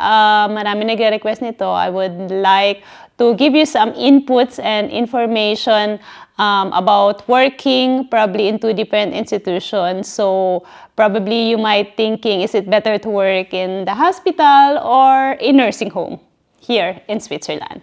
marami nagre-request nito. I would like to give you some inputs and information about working probably in two different institutions. So probably you might thinking, is it better to work in the hospital or a nursing home here in Switzerland?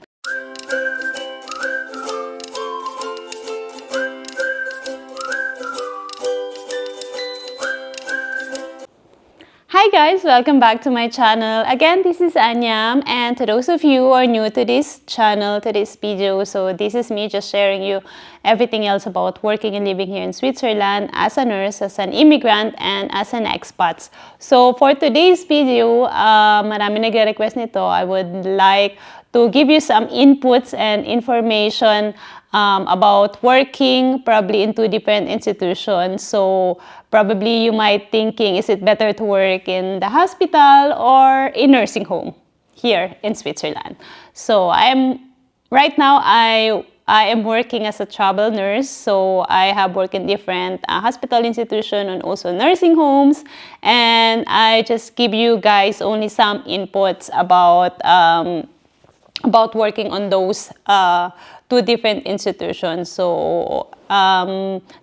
Hi guys, welcome back to my channel. Again, this is Anyam, and to those of you who are new to this channel, to this video, so this is me just sharing you everything else about working and living here in Switzerland as a nurse, as an immigrant, and as an expat. So for today's video, marami nagre-request nito. I would like to give you some inputs and information about working probably in two different institutions. So probably you might thinking, is it better to work in the hospital or a nursing home here in Switzerland? So right now I am working as a travel nurse. So I have worked in different hospital institutions and also nursing homes. And I just give you guys only some inputs about working on those two different institutions. So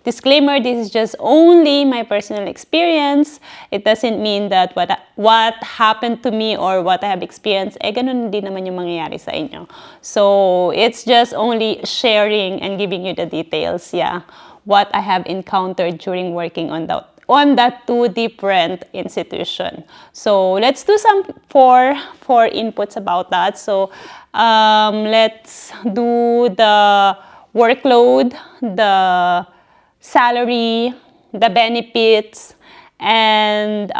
disclaimer, this is just only my personal experience. It doesn't mean that what happened to me or what I have experienced, ganun din naman yung mangyayari sa inyo. So it's just only sharing and giving you the details, what I have encountered during working on that two different institution. So let's do some four inputs about that. So let's do the workload, the salary, the benefits, and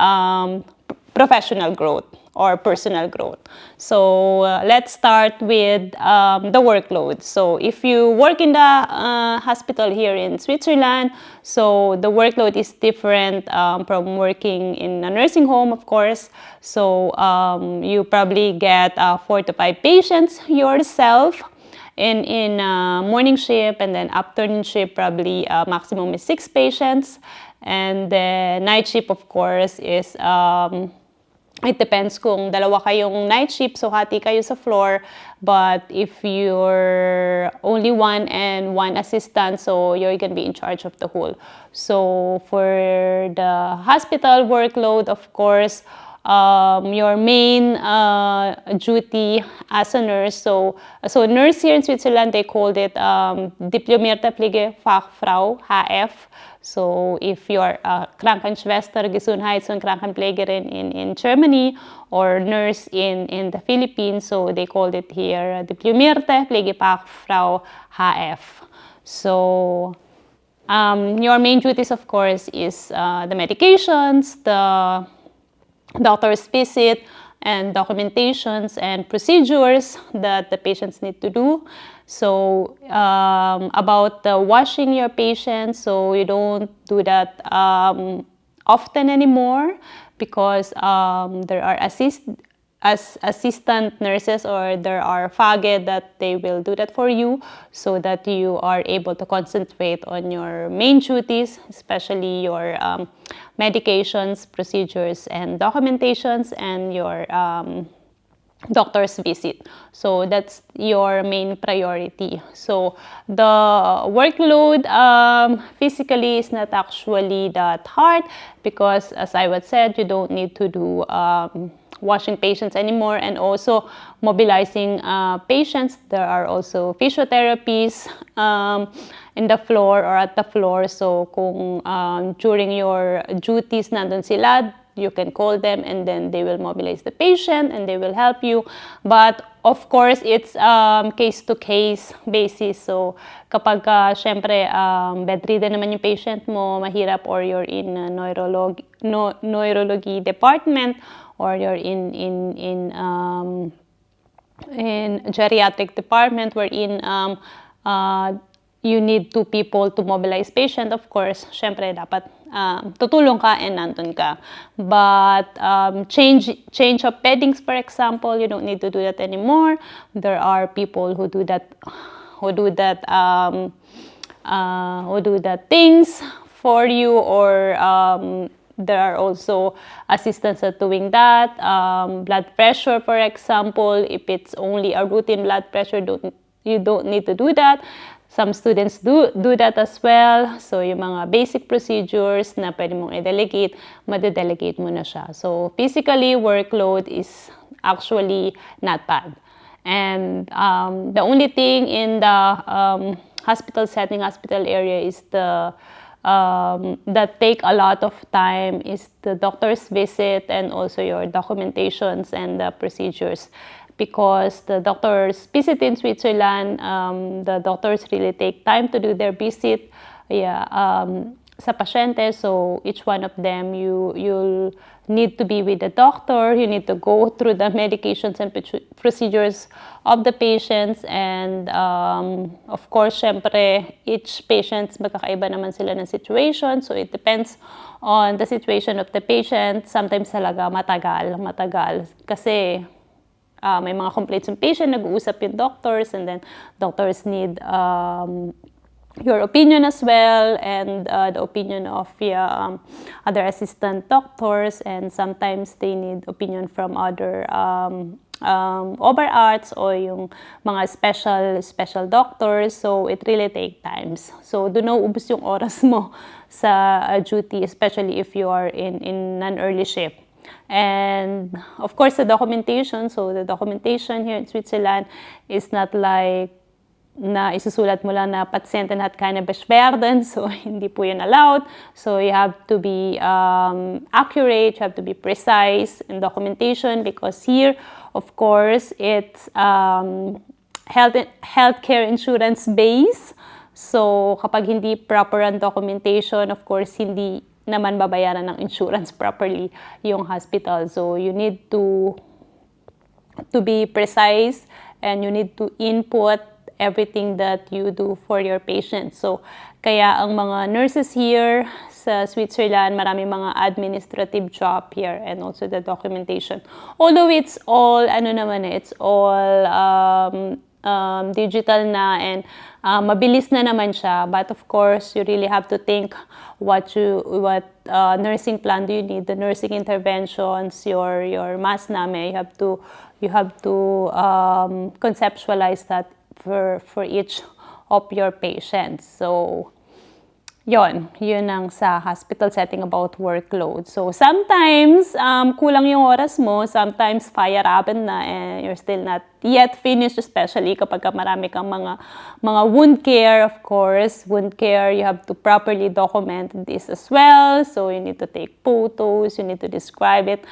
professional growth or personal growth. So let's start with the workload. So if you work in the hospital here in Switzerland, so the workload is different from working in a nursing home, of course. So you probably get 4 to 5 patients yourself in morning shift, and then afternoon shift probably maximum is 6 patients, and the night shift, of course, is it depends kung dalawa kayong night shift, so hati kayo sa floor. But if you're only one and one assistant, so you're gonna be in charge of the whole. So for the hospital workload, of course, your main duty as a nurse. So nurse here in Switzerland, they called it Diplomierte Pflegefachfrau, HF. So if you're a Krankenschwester, Gesundheits- und Krankenpflegerin in Germany, or nurse in the Philippines, so they called it here Diplomierte Pflegefachfrau, HF. So your main duties, of course, is the medications, the doctor's visit, and documentations and procedures that the patients need to do. So about washing your patients, so you don't do that often anymore, because there are assistant nurses, or there are FAGE that they will do that for you, so that you are able to concentrate on your main duties, especially your medications, procedures, and documentations, and your doctor's visit. So that's your main priority. So the workload physically is not actually that hard, because as I was said, you don't need to do washing patients anymore, and also mobilizing patients. There are also physiotherapies in the floor or at the floor. So kung during your duties nandun sila, you can call them, and then they will mobilize the patient and they will help you. But of course, it's case-to-case basis. So kapag syempre bedridden naman yung patient mo, mahirap, or you're in neurology department, or you're in geriatric department, wherein you need 2 people to mobilize patient. Of course, syempre dapat tutulong ka and nandun ka. But change of beddings, for example, you don't need to do that anymore. There are people who do that things for you, or there are also assistants at doing that. Blood pressure, for example, if it's only a routine blood pressure, you don't need to do that. Some students do that as well. So, yung mga basic procedures na pwede mong i-delegate, made-delegate mo na siya. So, physically, workload is actually not bad. And the only thing in the hospital setting, hospital area is that take a lot of time is the doctor's visit and also your documentations and the procedures. Because the doctors visit in Switzerland, the doctors really take time to do their visit sa pasyente. So each one of them, you'll need to be with the doctor. You need to go through the medications and procedures of the patients. And of course, syempre, each patient, magkakaiba naman sila ng situation. So it depends on the situation of the patient. Sometimes talaga matagal. Kasi may mga complaints yung patient, nag-uusap yung doctors, and then doctors need your opinion as well, and the opinion of other assistant doctors, and sometimes they need opinion from other overarts or yung mga special doctors. So it really take times. So doon nauubos yung oras mo sa duty, especially if you are in an early shift. And of course, the documentation. So the documentation here in Switzerland is not like na isusulat mo lang na Patienten hat keine Beschwerden. So hindi po yun allowed. So you have to be accurate, you have to be precise in documentation, because here, of course, it's healthcare insurance base. So kapag hindi proper ang documentation, of course, hindi naman babayaran ng insurance properly yung hospital. So you need to be precise, and you need to input everything that you do for your patients. So kaya ang mga nurses here sa Switzerland, maraming mga administrative job here, and also the documentation. Although it's all it's all digital na, and mabilis na naman siya, but of course you really have to think what nursing plan do you need, the nursing interventions, your mass name, you have to conceptualize that for each of your patients. So yun ang sa hospital setting about workload. So sometimes kulang yung oras mo, sometimes Feierabend na and you're still not yet finished, especially kapag marami kang mga wound care. Of course, wound care, you have to properly document this as well. So you need to take photos, you need to describe it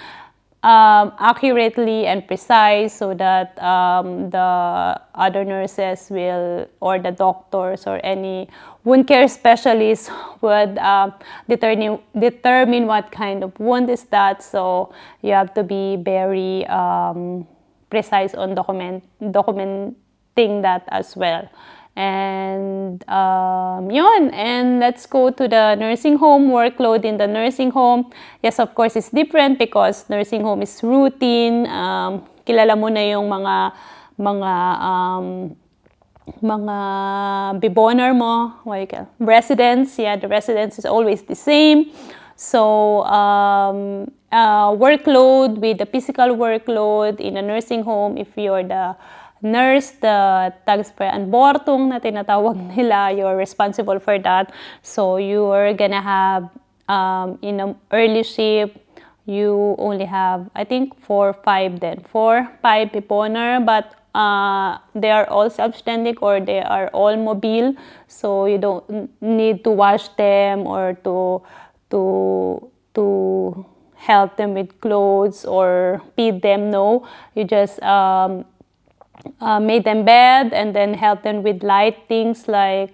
accurately and precise, so that the other nurses will, or the doctors or any wound care specialist would determine what kind of wound is that. So you have to be very precise on documenting that as well. And yun, and let's go to the nursing home workload. In the nursing home, yes, of course, it's different because nursing home is routine. Kilala mo na yung mga bewohner mo, residents. Yeah, the residents is always the same. So workload with the physical workload in a nursing home, if you're the nurse, the Tagesverantwortung na tinatawag nila, you're responsible for that. So you're gonna have in an early shift, you only have, I think, 4 5 bewohner, but they are all self-ständig or they are all mobile, so you don't need to wash them or to help them with clothes or feed them. No, you just made them bed and then help them with light things like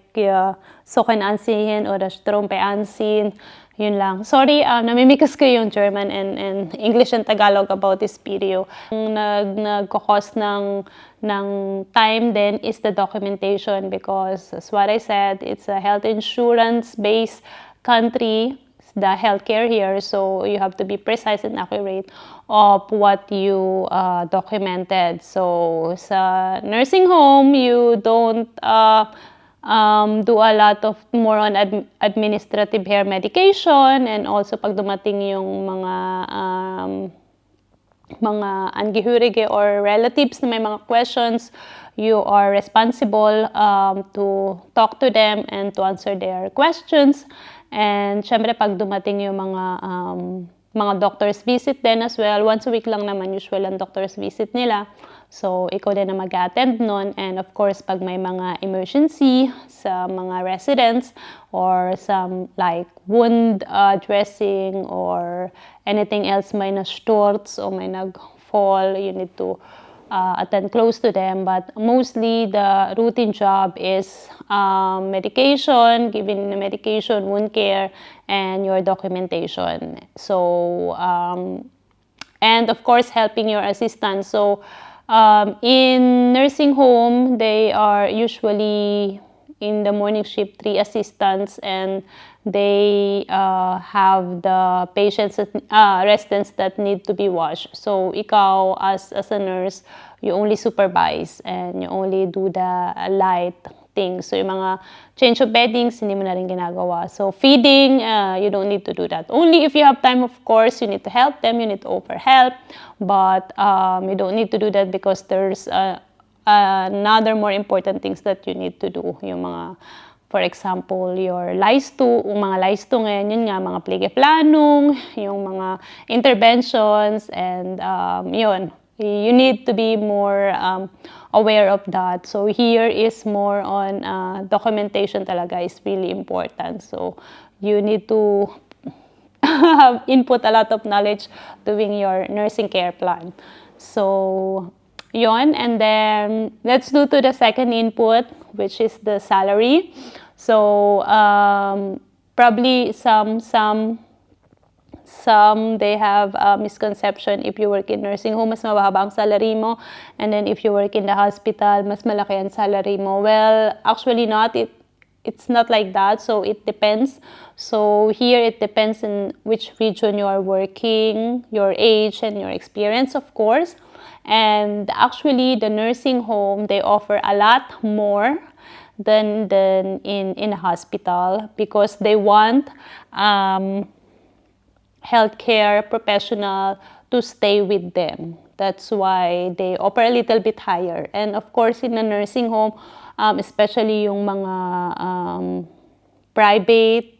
Socken anziehen oder Strompe anziehen. Yun lang. Sorry, namimikas ko yung German and English and Tagalog about this video. Nagkakos ng time then is the documentation, because as what I said, it's a health insurance based country, the healthcare here, so you have to be precise and accurate of what you documented. So sa nursing home, you don't do a lot of more on administrative hair medication, and also pag dumating yung mga angihurige or relatives na may mga questions, you are responsible to talk to them and to answer their questions. And syempre pag dumating yung mga doctor's visit din as well, once a week lang naman usual ang doctor's visit nila. So, ikaw din na mag-attend nun. And of course, pag may mga emergency sa mga residents or some like wound dressing or anything else, may na-storts o may nag-fall, you need to attend close to them. But mostly, the routine job is medication, giving the medication, wound care, and your documentation. So, and of course, helping your assistants. So, in nursing home, they are usually in the morning shift 3 assistants, and they have the patients, residents that need to be washed. So ikaw as a nurse, you only supervise and you only do the light things. So yung mga change of beddings, hindi mo na rin ginagawa. So feeding, you don't need to do that. Only if you have time, of course, you need to help them, you need to offer help. But you don't need to do that because there's another more important things that you need to do. Yung mga, for example, your mga laisto ngayon, yun nga, mga pligeplanong, yung mga interventions, and yun. You need to be more aware of that. So here is more on documentation talaga is really important. So you need to have input a lot of knowledge doing your nursing care plan. So yon, and then let's do to the second input, which is the salary. So probably some they have a misconception, if you work in nursing home, mas mababa ang salary mo, and then if you work in the hospital, mas malaki ang salary mo. Well, actually not. It's not like that. So it depends. So here it depends on which region you are working, your age, and your experience, of course. And actually, the nursing home, they offer a lot more than in a hospital, because they want healthcare professional to stay with them. That's why they offer a little bit higher. And of course, in a nursing home, especially yung mga private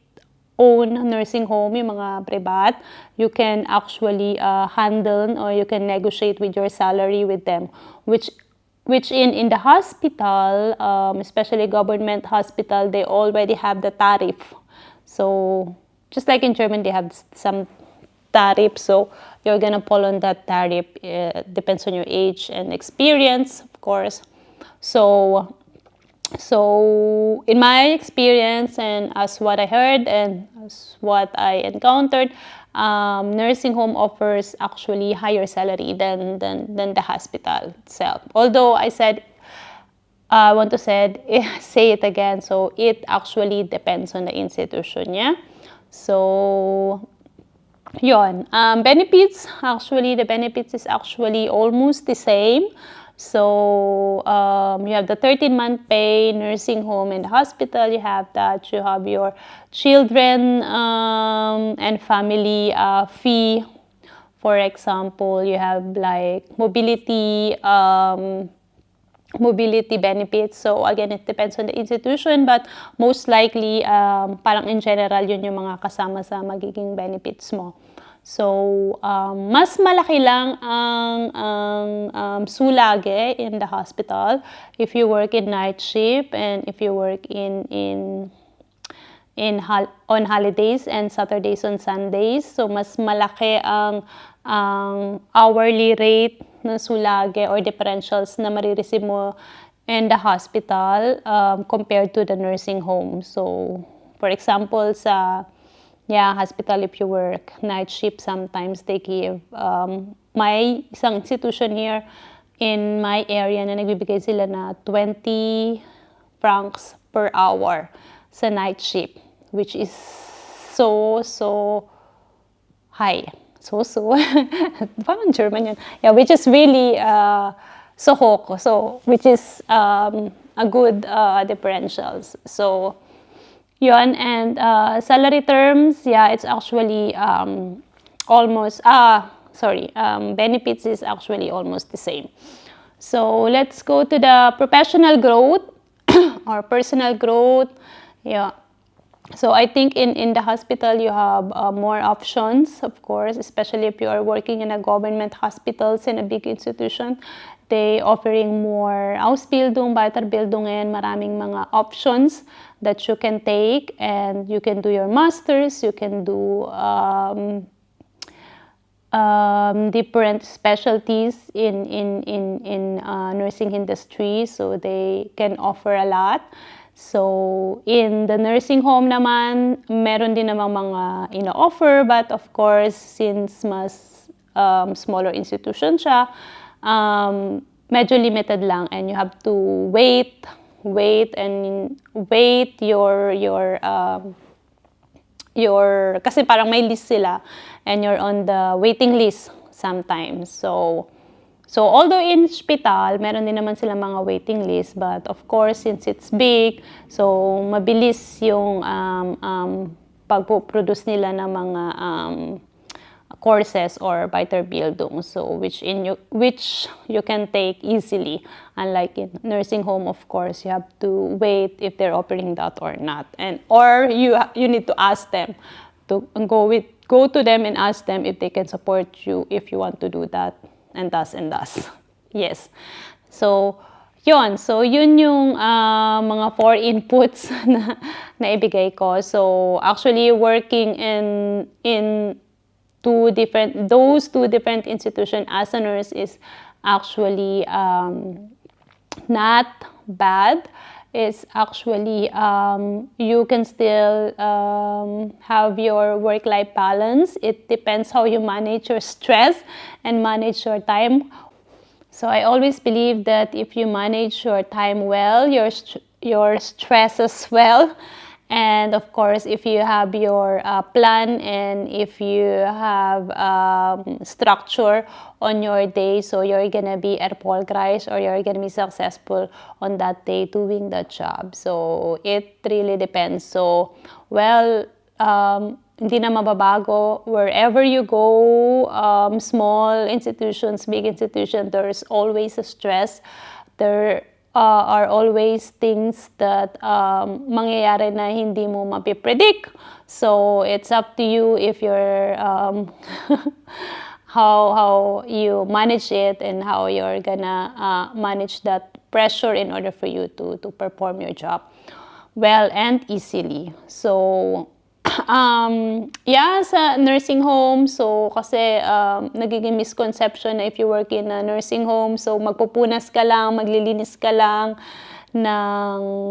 own nursing home, yung mga privat, you can actually handle or you can negotiate with your salary with them, which in the hospital, especially government hospital, they already have the tariff. So just like in Germany, they have some tariff, so you're gonna fall on that tariff. Depends on your age and experience, of course. So in my experience, and as what I heard and as what I encountered, nursing home offers actually higher salary than the hospital itself. Although I want to say it again, so it actually depends on the institution, yeah? So yon, benefits, actually the benefits is actually almost the same. So you have the 13-month pay, nursing home and hospital, you have that. You have your children and family fee. For example, you have like mobility benefits. So again, it depends on the institution, but most likely, parang in general, yun yung mga kasama sa magiging benefits mo. So, mas malaki lang ang sulage in the hospital if you work in night shift and if you work on holidays and Saturdays and Sundays. So, mas malaki ang hourly rate na sulage or differentials na marireceive mo in the hospital compared to the nursing home. So, for example, sa hospital, if you work night shift, sometimes they give, may isang institution here in my area na nagbibigay sila na 20 francs per hour sa night shift, which is so high. Parang German yun. Yeah, which is really so which is a good differentials. So yun, and salary terms, yeah, it's actually almost benefits is actually almost the same. So let's go to the professional growth or personal growth. Yeah. So I think in the hospital you have more options, of course, especially if you are working in a government hospitals in a big institution. They offering more Ausbildung, Weiterbildungen, maraming mga options that you can take, and you can do your masters, you can do different specialties in nursing industry, so they can offer a lot. So in the nursing home naman, meron din namang mga ino-offer, but of course, since mas smaller institution siya, medyo limited lang, and you have to wait kasi parang may list sila and you're on the waiting list sometimes. So although in hospital, meron din naman sila mga waiting list, but of course, since it's big, so mabilis yung pagpo-produce nila ng mga courses or Weiterbildung, so which you can take easily. Unlike in nursing home, of course, you have to wait if they're offering that or not, or you need to ask them to go to them and ask them if they can support you if you want to do that, and thus. Yes. So yun yung mga 4 inputs na ibigay ko. So actually working in those two different institutions as a nurse is actually not bad. It's actually you can still have your work-life balance. It depends how you manage your stress and manage your time. So I always believe that if you manage your time well, your stress as well, and of course, if you have your plan and if you have structure on your day, so you're gonna be erfolgreich, or you're gonna be successful on that day doing that job. So it really depends. So hindi na mababago wherever you go, small institutions, big institutions, there's always a stress. There are always things that mangyayari na hindi mo mapipredict. So it's up to you if you're how you manage it and how you're gonna manage that pressure in order for you to perform your job well and easily. So sa nursing home, so kasi nagiging misconception na if you work in a nursing home, so magpupunas ka lang, maglilinis ka lang ng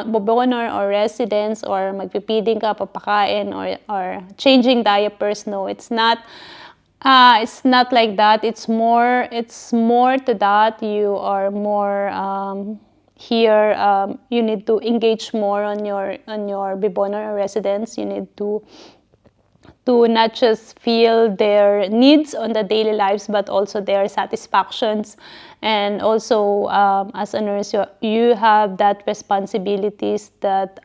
bubonor or residents, or magpipiding ka, papakain, or changing diapers. No, it's not like that. It's more to that. You are more here, you need to engage more on your bibonor residents. You need to not just feel their needs on the daily lives, but also their satisfactions. And also, as a nurse, you have that responsibilities that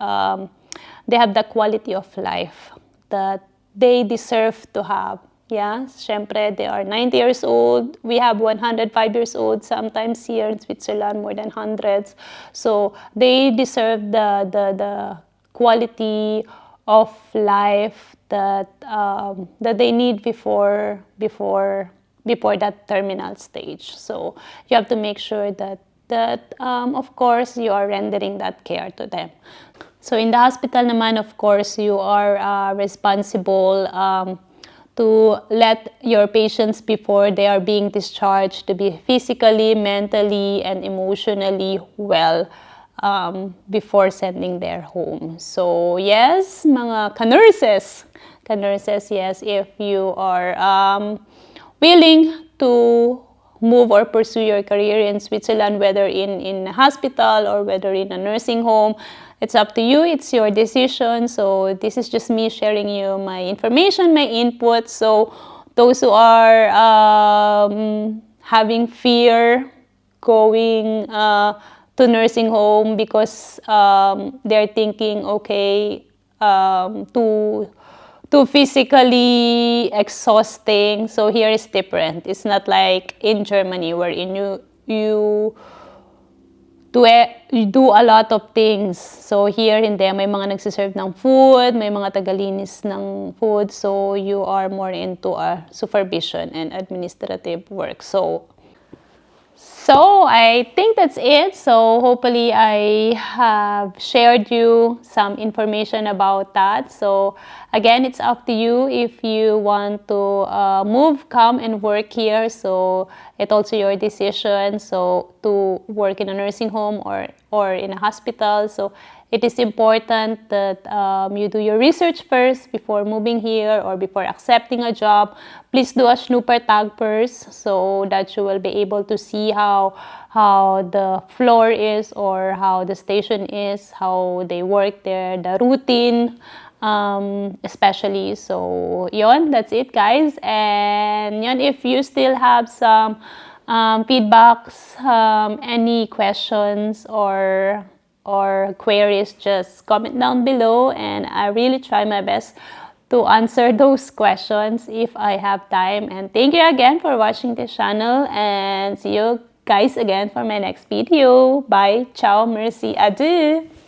they have the quality of life that they deserve to have. Yeah, syempre, they are 90 years old. We have 105 years old sometimes here in Switzerland, more than hundreds. So they deserve the quality of life that they need before that terminal stage. So you have to make sure that of course you are rendering that care to them. So in the hospital naman, of course, you are responsible to let your patients, before they are being discharged, to be physically, mentally, and emotionally well before sending their home. So yes, mga ka-nurses, yes, if you are willing to move or pursue your career in Switzerland, whether in a hospital or whether in a nursing home, it's up to you. It's your decision. So this is just me sharing you my information, my input. So those who are having fear going to nursing home because they're thinking, okay, too physically exhausting. So here is different. It's not like in Germany wherein you do a lot of things. So here hindi, may mga nagsiserve ng food, may mga tagalinis ng food. So you are more into supervision and administrative work. So I think that's it. So hopefully I have shared you some information about that. So again, it's up to you if you want to come and work here. So it's also your decision. So to work in a nursing home or in a hospital. So it is important that you do your research first before moving here or before accepting a job. Please do a snooper tag first so that you will be able to see how the floor is or how the station is, how they work there, the routine, especially. So yon, that's it guys. And yon, if you still have some feedbacks, any questions or queries, just comment down below and I really try my best to answer those questions if I have time. And thank you again for watching this channel and see you guys again for my next video. Bye, ciao, merci, adieu.